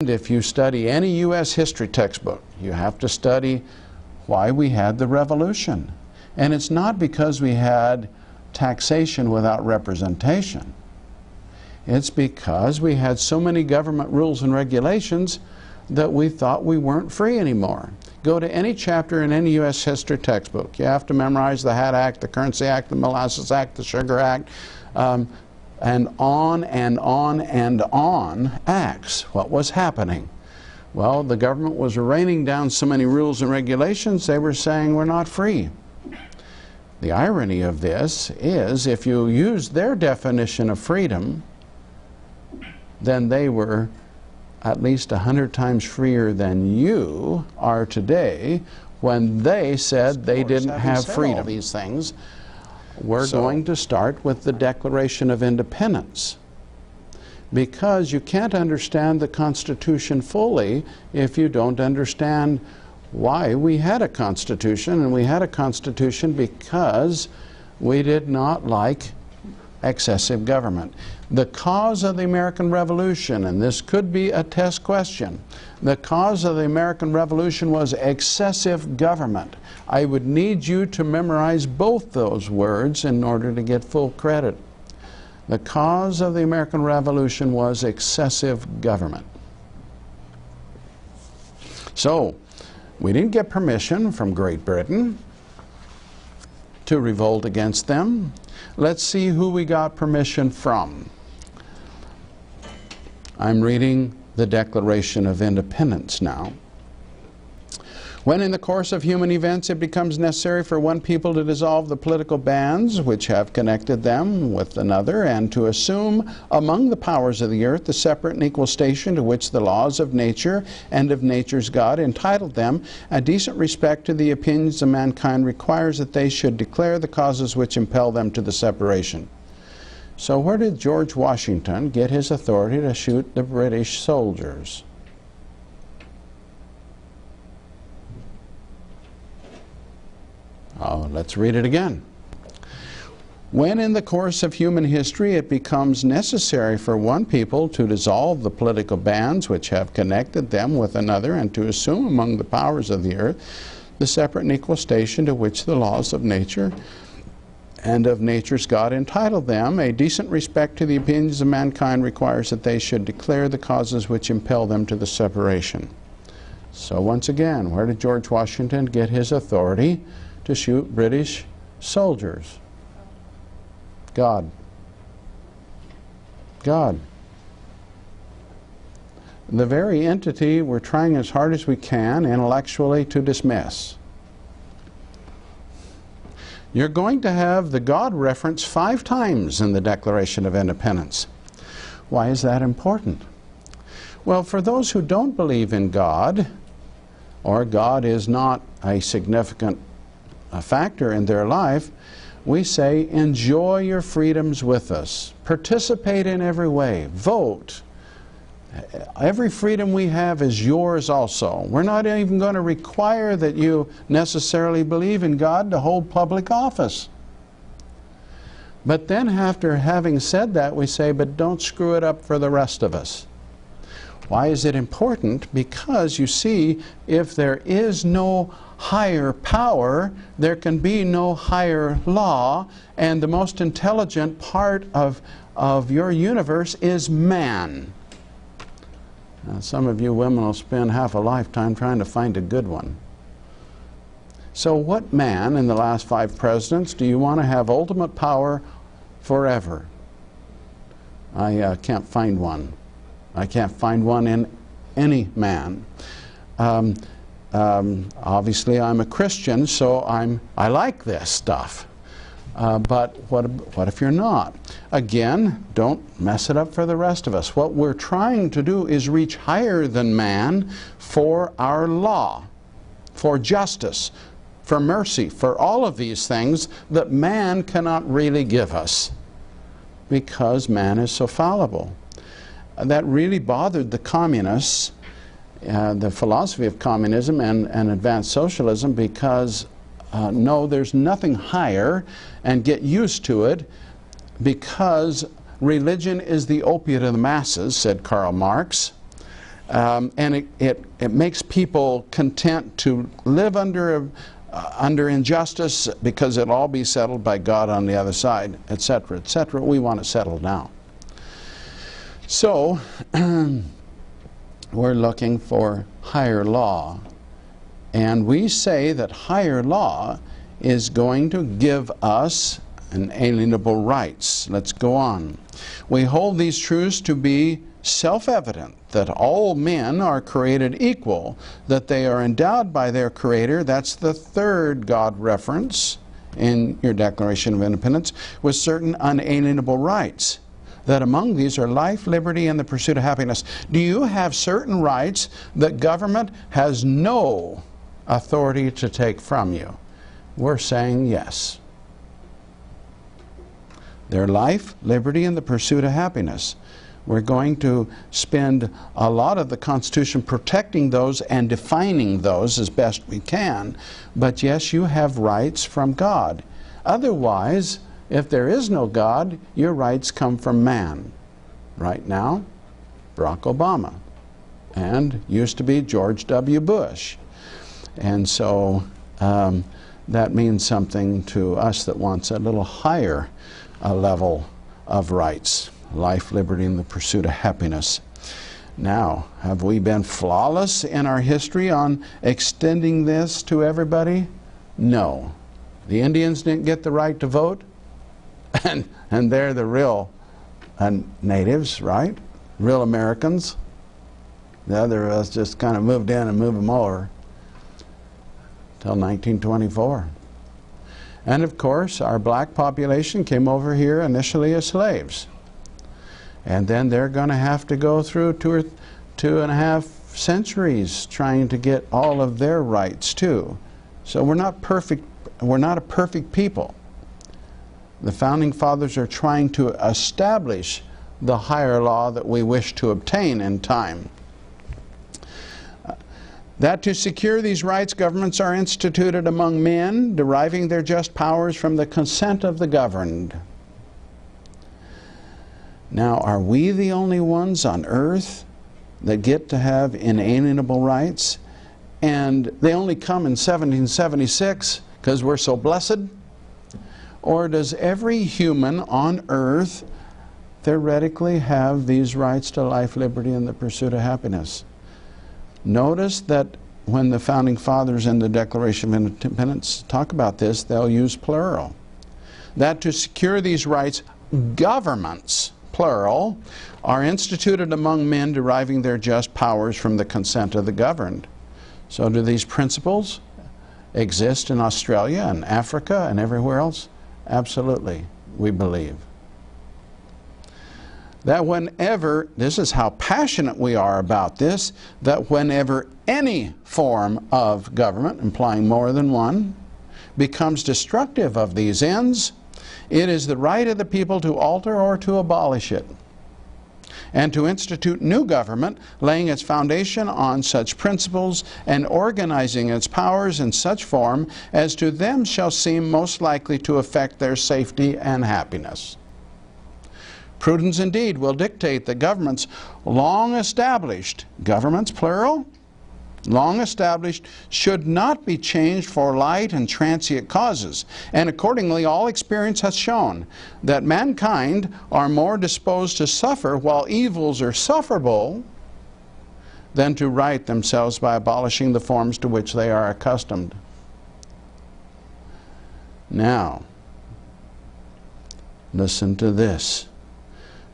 If you study any U.S. history textbook, you have to study why we had the revolution. And it's not because we had taxation without representation. It's because we had so many government rules and regulations that we thought we weren't free anymore. Go to any chapter in any U.S. history textbook. You have to memorize the Hat Act, the Currency Act, the Molasses Act, the Sugar Act, and on and on and on acts. What was happening? Well, the government was raining down so many rules and regulations, they were saying we're not free. The irony of this is if you use their definition of freedom, then they were at least 100 times freer than you are today when they said they didn't have freedom. These things. We're going to start with the Declaration of Independence, because you can't understand the Constitution fully if you don't understand why we had a Constitution. And we had a Constitution because we did not like excessive government. The cause of the American Revolution, and this could be a test question, the cause of the American Revolution was excessive government. I would need you to memorize both those words in order to get full credit. The cause of the American Revolution was excessive government. So, we didn't get permission from Great Britain to revolt against them. Let's see who we got permission from. I'm reading the Declaration of Independence now. When in the course of human events it becomes necessary for one people to dissolve the political bands which have connected them with another, and to assume among the powers of the earth the separate and equal station to which the laws of nature and of nature's God entitled them, a decent respect to the opinions of mankind requires that they should declare the causes which impel them to the separation. So where did George Washington get his authority to shoot the British soldiers? Oh, let's read it again. When in the course of human history it becomes necessary for one people to dissolve the political bands which have connected them with another, and to assume among the powers of the earth the separate and equal station to which the laws of nature and of nature's God entitled them, a decent respect to the opinions of mankind requires that they should declare the causes which impel them to the separation. So once again, where did George Washington get his authority to shoot British soldiers? God. God. The very entity we're trying as hard as we can intellectually to dismiss. You're going to have the God reference 5 times in the Declaration of Independence. Why is that important? Well, for those who don't believe in God, or God is not a significant factor in their life, we say, enjoy your freedoms with us. Participate in every way. Vote. Every freedom we have is yours also. We're not even going to require that you necessarily believe in God to hold public office. But then after having said that, we say, but don't screw it up for the rest of us. Why is it important? Because you see, if there is no higher power, there can be no higher law, and the most intelligent part of your universe is man. Now, some of you women will spend half a lifetime trying to find a good one. So what man in the last 5 presidents do you want to have ultimate power forever? I can't find one. I can't find one in any man. Obviously I'm a Christian, so I like this stuff. But what if you're not? Again, don't mess it up for the rest of us. What we're trying to do is reach higher than man for our law, for justice, for mercy, for all of these things that man cannot really give us because man is so fallible. That really bothered the communists, the philosophy of communism and advanced socialism, because no, there's nothing higher, and get used to it, because religion is the opiate of the masses, said Karl Marx. And it makes people content to live under injustice because it'll all be settled by God on the other side, etc., etc. We want it settled now. So we're looking for higher law, and we say that higher law is going to give us inalienable rights. Let's go on. We hold these truths to be self-evident, that all men are created equal, that they are endowed by their Creator. That's the third God reference in your Declaration of Independence, with certain unalienable rights. That among these are life, liberty, and the pursuit of happiness. Do you have certain rights that government has no authority to take from you? We're saying yes. Their life, liberty, and the pursuit of happiness. We're going to spend a lot of the Constitution protecting those and defining those as best we can. But yes, you have rights from God. Otherwise, if there is no God, your rights come from man. Right now, Barack Obama, and used to be George W. Bush. And so that means something to us that wants a little higher level of rights. Life, liberty, and the pursuit of happiness. Now, have we been flawless in our history on extending this to everybody? No. The Indians didn't get the right to vote, and they're the real natives, right? Real Americans. The other of us just kind of moved in and moved them over until 1924. And of course, our black population came over here initially as slaves. And then they're going to have to go through 2.5 centuries trying to get all of their rights too. So we're not perfect. We're not a perfect people. The Founding Fathers are trying to establish the higher law that we wish to obtain in time. That to secure these rights, governments are instituted among men, deriving their just powers from the consent of the governed. Now, are we the only ones on earth that get to have inalienable rights? And they only come in 1776 because we're so blessed? Or does every human on earth theoretically have these rights to life, liberty, and the pursuit of happiness? Notice that when the Founding Fathers in the Declaration of Independence talk about this, they'll use plural. That to secure these rights, governments, plural, are instituted among men, deriving their just powers from the consent of the governed. So do these principles exist in Australia and Africa and everywhere else? Absolutely, we believe. That whenever, this is how passionate we are about this, that whenever any form of government, implying more than one, becomes destructive of these ends, it is the right of the people to alter or to abolish it, and to institute new government, laying its foundation on such principles and organizing its powers in such form as to them shall seem most likely to affect their safety and happiness. Prudence indeed will dictate that governments long established, governments plural, long established, should not be changed for light and transient causes. And accordingly, all experience has shown that mankind are more disposed to suffer while evils are sufferable than to right themselves by abolishing the forms to which they are accustomed. Now, listen to this.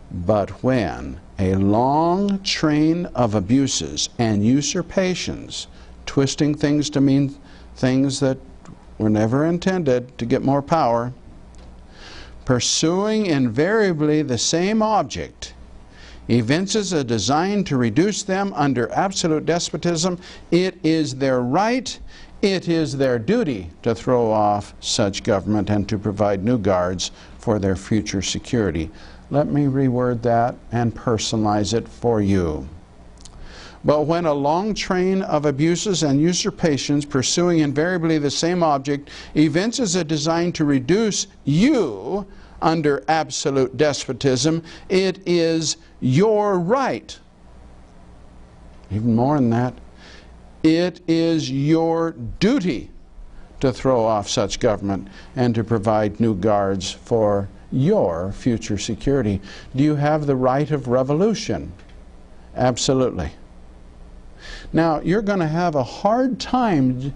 But when a long train of abuses and usurpations, twisting things to mean things that were never intended to get more power, pursuing invariably the same object, evinces a design to reduce them under absolute despotism, it is their right, it is their duty to throw off such government and to provide new guards for their future security. Let me reword that and personalize it for you. But when a long train of abuses and usurpations, pursuing invariably the same object, evinces a design to reduce you under absolute despotism, it is your right. even more than that. It is your duty to throw off such government and to provide new guards for your future security. Do you have the right of revolution? Absolutely. Now, you're going to have a hard time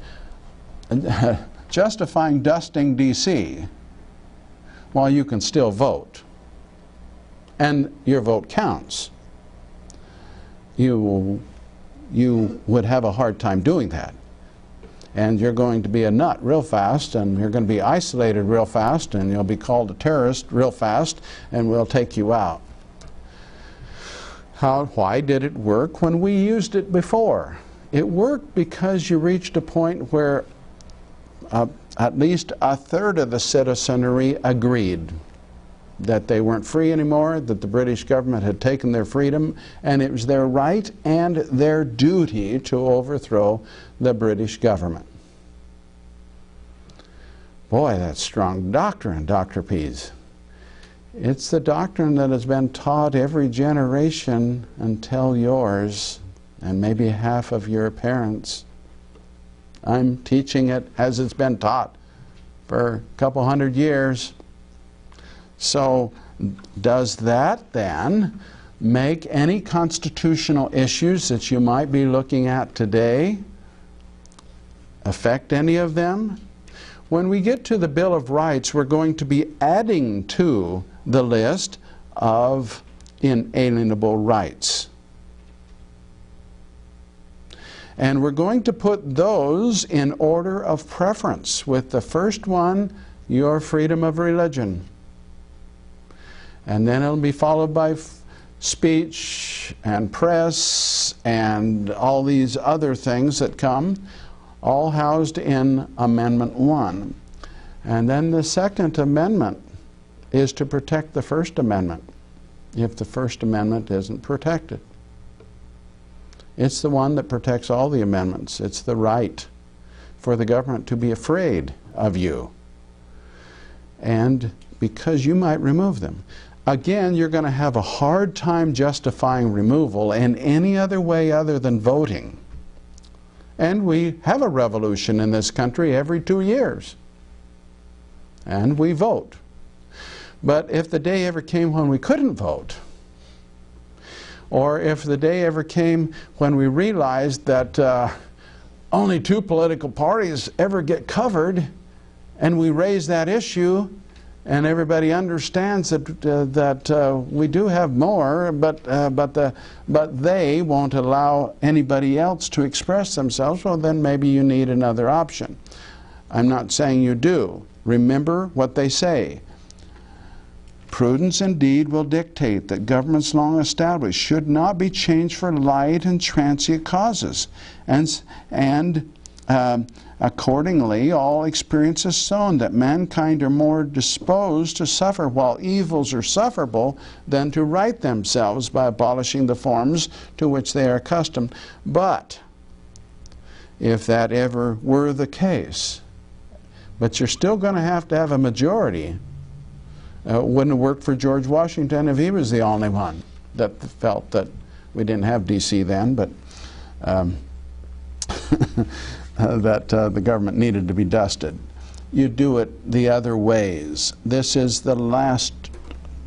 justifying dusting D.C. while you can still vote. And your vote counts. You would have a hard time doing that. And you're going to be a nut real fast, and you're going to be isolated real fast, and you'll be called a terrorist real fast, and we'll take you out. Why did it work when we used it before? It worked because you reached a point where at least a third of the citizenry agreed that they weren't free anymore, that the British government had taken their freedom, and it was their right and their duty to overthrow the British government. Boy, that's strong doctrine, Dr. Pease. It's the doctrine that has been taught every generation until yours, and maybe half of your parents. I'm teaching it as it's been taught for a couple hundred years. So does that then make any constitutional issues that you might be looking at today affect any of them? When we get to the Bill of Rights, we're going to be adding to the list of inalienable rights. And we're going to put those in order of preference, with the first one, your freedom of religion. And then it'll be followed by speech and press and all these other things that come, all housed in Amendment 1. And then the Second Amendment is to protect the First Amendment, if the First Amendment isn't protected. It's the one that protects all the amendments. It's the right for the government to be afraid of you, and because you might remove them. Again, you're going to have a hard time justifying removal in any other way other than voting. And we have a revolution in this country every 2 years. And we vote. But if the day ever came when we couldn't vote, or if the day ever came when we realized that only 2 political parties ever get covered, and we raise that issue, and everybody understands that we do have more, but they won't allow anybody else to express themselves, well, then maybe you need another option. I'm not saying you do. Remember what they say. Prudence indeed will dictate that governments long established should not be changed for light and transient causes, and accordingly all experience has shown that mankind are more disposed to suffer while evils are sufferable than to right themselves by abolishing the forms to which they are accustomed. But if that ever were the case, but you're still going to have a majority. Wouldn't have worked for George Washington if he was the only one that felt that we didn't have D.C. then, but that the government needed to be dusted. You do it the other ways. This is the last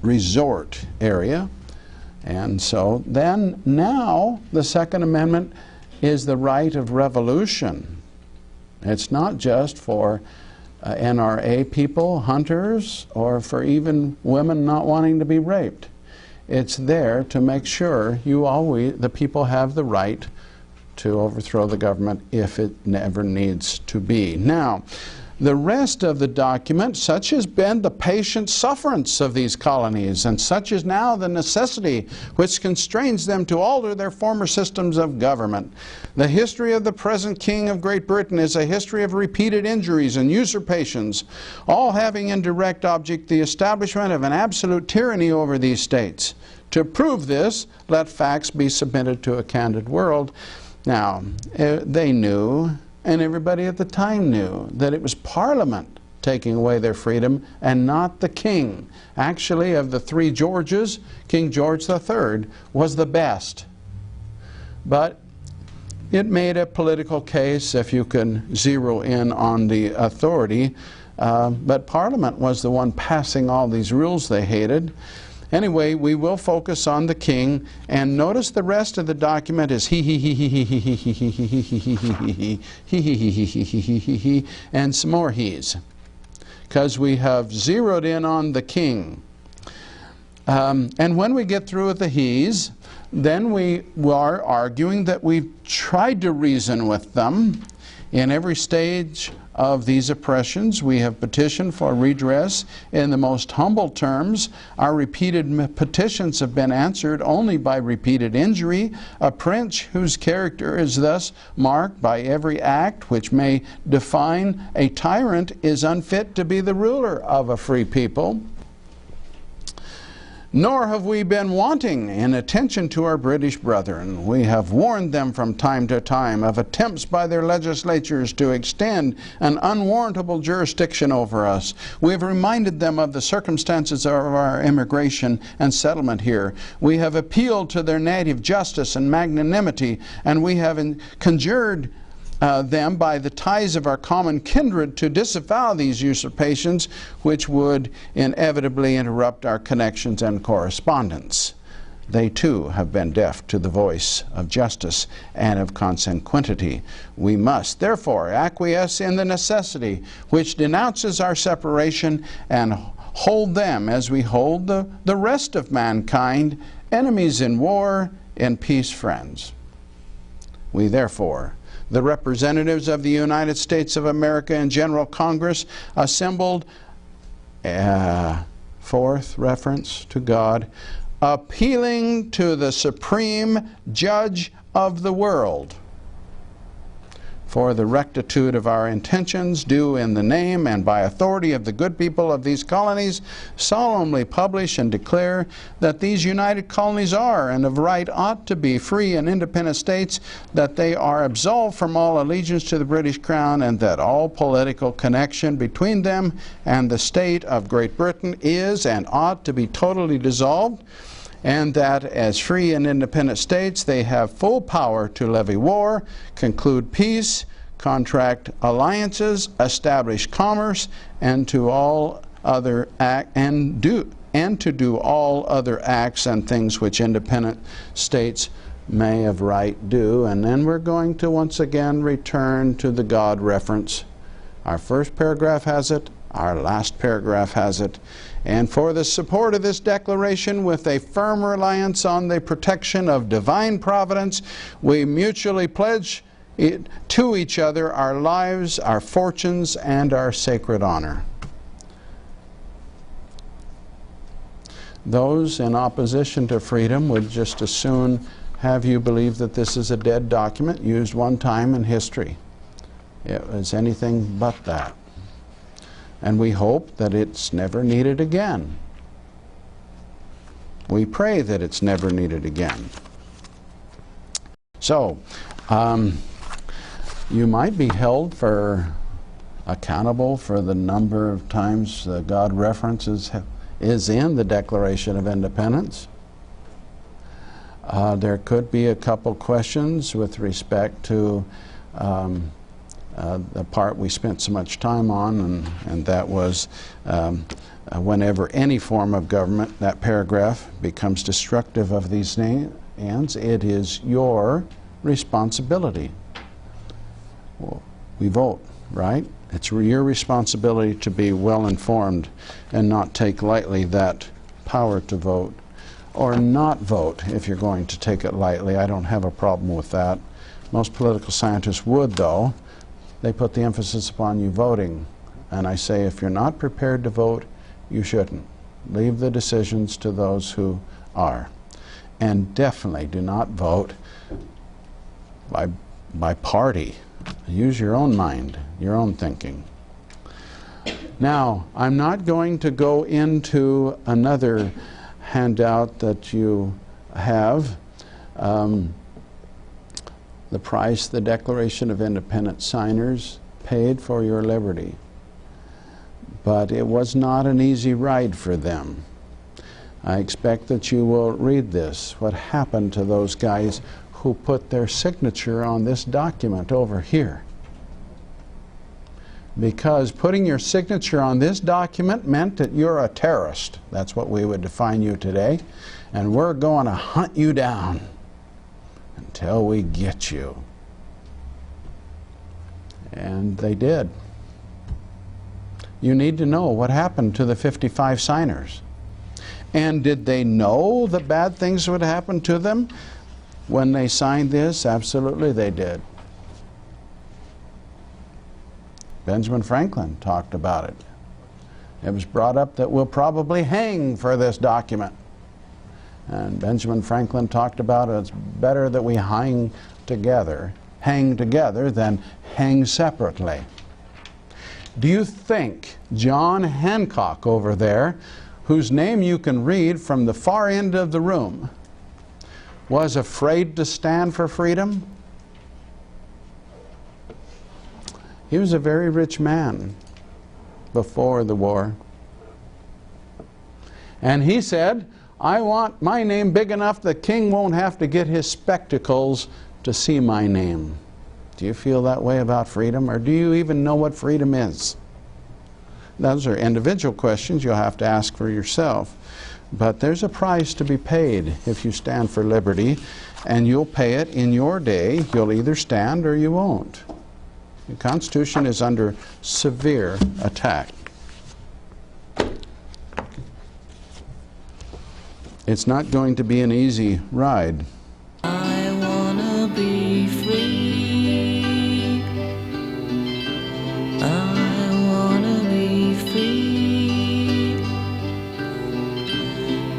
resort area. And so then now the Second Amendment is the right of revolution. It's not just for NRA people, hunters, or for even women not wanting to be raped. It's there to make sure the people have the right to overthrow the government if it never needs to be. Now, the rest of the document, such has been the patient sufferance of these colonies, and such is now the necessity which constrains them to alter their former systems of government. The history of the present King of Great Britain is a history of repeated injuries and usurpations, all having in direct object the establishment of an absolute tyranny over these states. To prove this, let facts be submitted to a candid world. Now, they knew, and everybody at the time knew, that it was Parliament taking away their freedom and not the king. Actually, of the 3 Georges, King George III was the best. But It made a political case, if you can zero in on the authority, but Parliament was the one passing all these rules they hated. Anyway, we will focus on the king, and notice the rest of the document is he, and some more he's, because we have zeroed in on the king. And when we get through with the he's, then we are arguing that we've tried to reason with them. In every stage of these oppressions, we have petitioned for redress in the most humble terms. Our repeated petitions have been answered only by repeated injury. A prince whose character is thus marked by every act which may define a tyrant is unfit to be the ruler of a free people. Nor have we been wanting in attention to our British brethren. We have warned them from time to time of attempts by their legislatures to extend an unwarrantable jurisdiction over us. We have reminded them of the circumstances of our immigration and settlement here. We have appealed to their native justice and magnanimity, and we have conjured them by the ties of our common kindred to disavow these usurpations, which would inevitably interrupt our connections and correspondence. They too have been deaf to the voice of justice and of consequentity. We must therefore acquiesce in the necessity which denounces our separation and hold them as we hold the rest of mankind, enemies in war, in peace friends. We therefore, the representatives of the United States of America in General Congress, assembled, fourth reference to God, appealing to the supreme judge of the world for the rectitude of our intentions, due in the name and by authority of the good people of these colonies, solemnly publish and declare that these united colonies are and of right ought to be free and independent states, that they are absolved from all allegiance to the British Crown, and that all political connection between them and the state of Great Britain is and ought to be totally dissolved, and that as free and independent states they have full power to levy war, conclude peace, contract alliances, establish commerce, and to all other to do all other acts and things which independent states may of right do. And then we're going to once again return to the God reference. Our first paragraph has it, our last paragraph has it. And for the support of this declaration, with a firm reliance on the protection of divine providence, we mutually pledge to each other our lives, our fortunes, and our sacred honor. Those in opposition to freedom would just as soon have you believe that this is a dead document used one time in history. It was anything but that. And we hope that it's never needed again. We pray that it's never needed again. So, you might be held accountable for the number of times the God reference is in the Declaration of Independence. There could be a couple questions with respect to the part we spent so much time on, and that was whenever any form of government, that paragraph, becomes destructive of these ends, it is your responsibility. Well, we vote, right? It's your responsibility to be well informed and not take lightly that power to vote, or not vote if you're going to take it lightly. I don't have a problem with that. Most political scientists would, though. They put the emphasis upon you voting. And I say, if you're not prepared to vote, you shouldn't. Leave the decisions to those who are. And definitely do not vote by party. Use your own mind, your own thinking. Now, I'm not going to go into another handout that you have. The price the Declaration of Independence signers paid for your liberty. But it was not an easy ride for them. I expect that you will read this, what happened to those guys who put their signature on this document over here. Because putting your signature on this document meant that you're a terrorist. That's what we would define you today. And we're going to hunt you down until we get you. And they did. You need to know what happened to the 55 signers. And did they know that bad things would happen to them when they signed this? Absolutely they did. Benjamin Franklin talked about it. It was brought up that we'll probably hang for this document. And Benjamin Franklin talked about it's better that we hang together than hang separately. Do you think John Hancock over there, whose name you can read from the far end of the room, was afraid to stand for freedom? He was a very rich man before the war. And he said, I want my name big enough the king won't have to get his spectacles to see my name. Do you feel that way about freedom, or do you even know what freedom is? Those are individual questions you'll have to ask for yourself. But there's a price to be paid if you stand for liberty, and you'll pay it in your day. You'll either stand or you won't. The Constitution is under severe attack. It's not going to be an easy ride. I wanna be free. I wanna be free.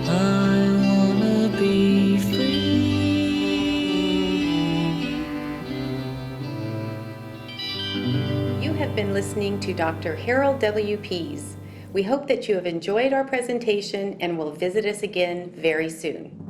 I wanna be free. You have been listening to Dr. Harold W. Pease. We hope that you have enjoyed our presentation and will visit us again very soon.